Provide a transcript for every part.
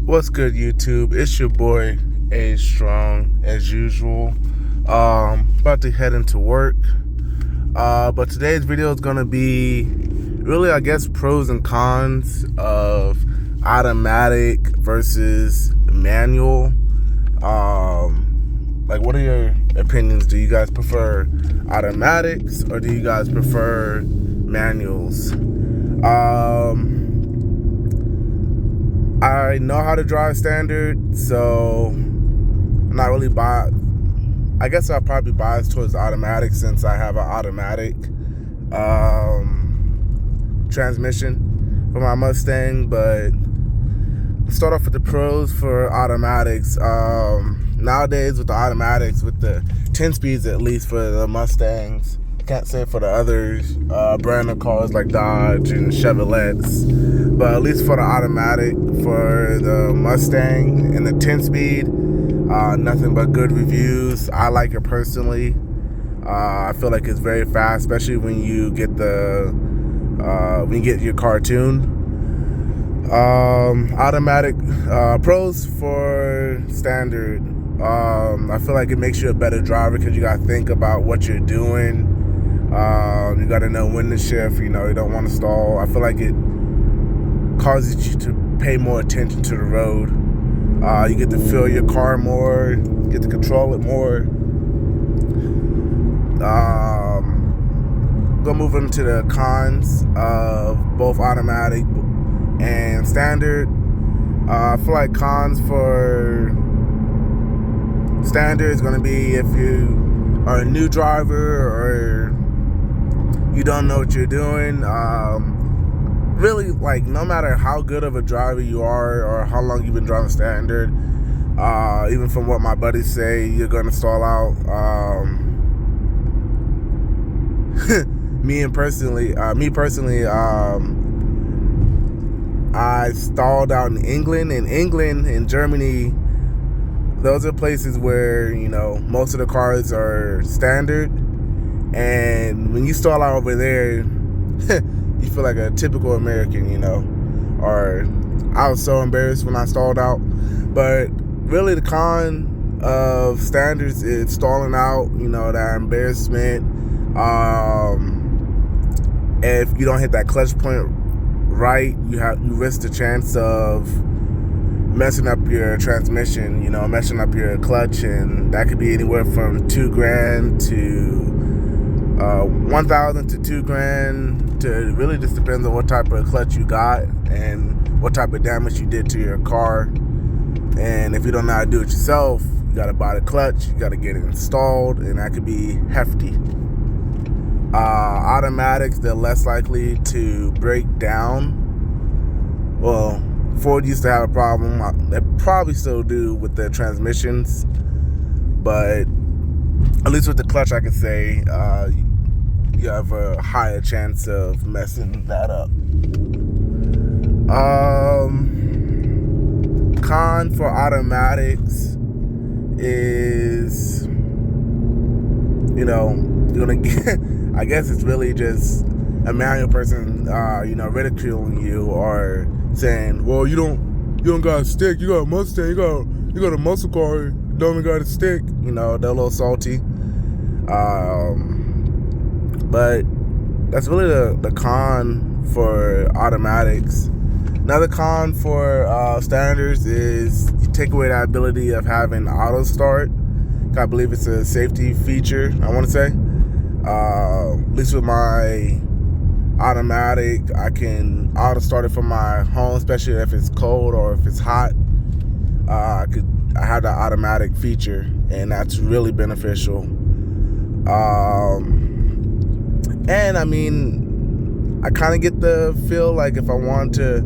What's good, YouTube? It's your boy A Strong as usual. About to head into work. But today's video is gonna be really, I guess, pros and cons of automatic versus manual. Like, what are your opinions? Do you guys prefer automatics or do you guys prefer manuals? I know how to drive standard, so I'm not really I guess I'll probably be biased towards automatic since I have an automatic transmission for my Mustang. But let's start off with the pros for automatics. Nowadays with the automatics, with the 10 speeds at least for the Mustangs, can't say for the others, brand of cars like Dodge and Chevrolets, but at least for the automatic, for the Mustang and the 10 speed, nothing but good reviews. I like it personally. I feel like it's very fast, especially when you get your car tuned. Automatic pros for standard. I feel like it makes you a better driver because you gotta think about what you're doing. You gotta know when to shift. You don't want to stall. I feel like it causes you to pay more attention to the road. You get to feel your car more, get to control it more. Go move into the cons of both automatic and standard. I feel like cons for standard is going to be if you are a new driver or you don't know what you're doing. Really, like, no matter how good of a driver you are or how long you've been driving standard, even from what my buddies say, you're gonna stall out. Me personally, I stalled out in England. And Germany, those are places where most of the cars are standard, and when you stall out over there, you feel like a typical American, or I was so embarrassed when I stalled out. But really the con of standards is stalling out, that embarrassment. If you don't hit that clutch point right, you risk the chance of messing up your transmission, messing up your clutch, and that could be anywhere from $2,000 to $1,000 to $2,000. It really just depends on what type of clutch you got and what type of damage you did to your car. And if you don't know how to do it yourself, you gotta buy the clutch, you gotta get it installed, and that could be hefty. Automatics, they're less likely to break down. Well, Ford used to have a problem. They probably still do with their transmissions, but at least with the clutch, I could say you have a higher chance of messing that up. Con for automatics is, you're gonna get, I guess it's really just a manual person, ridiculing you or saying, well, you don't got a stick, you got a Mustang, you got a muscle car, you don't even got a stick. They're a little salty. But that's really the con for automatics. Another con for standards is you take away the ability of having auto start. I believe it's a safety feature, I want to say. At least with my automatic, I can auto start it from my home, especially if it's cold or if it's hot. I have that automatic feature, and that's really beneficial. And I mean, I kind of get the feel like if I want to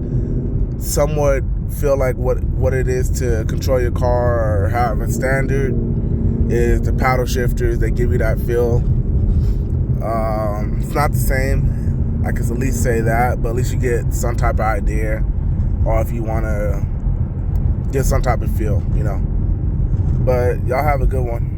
somewhat feel like what it is to control your car or have a standard is the paddle shifters. They give you that feel. It's not the same, I can at least say that, but at least you get some type of idea, or if you want to get some type of feel, But y'all have a good one.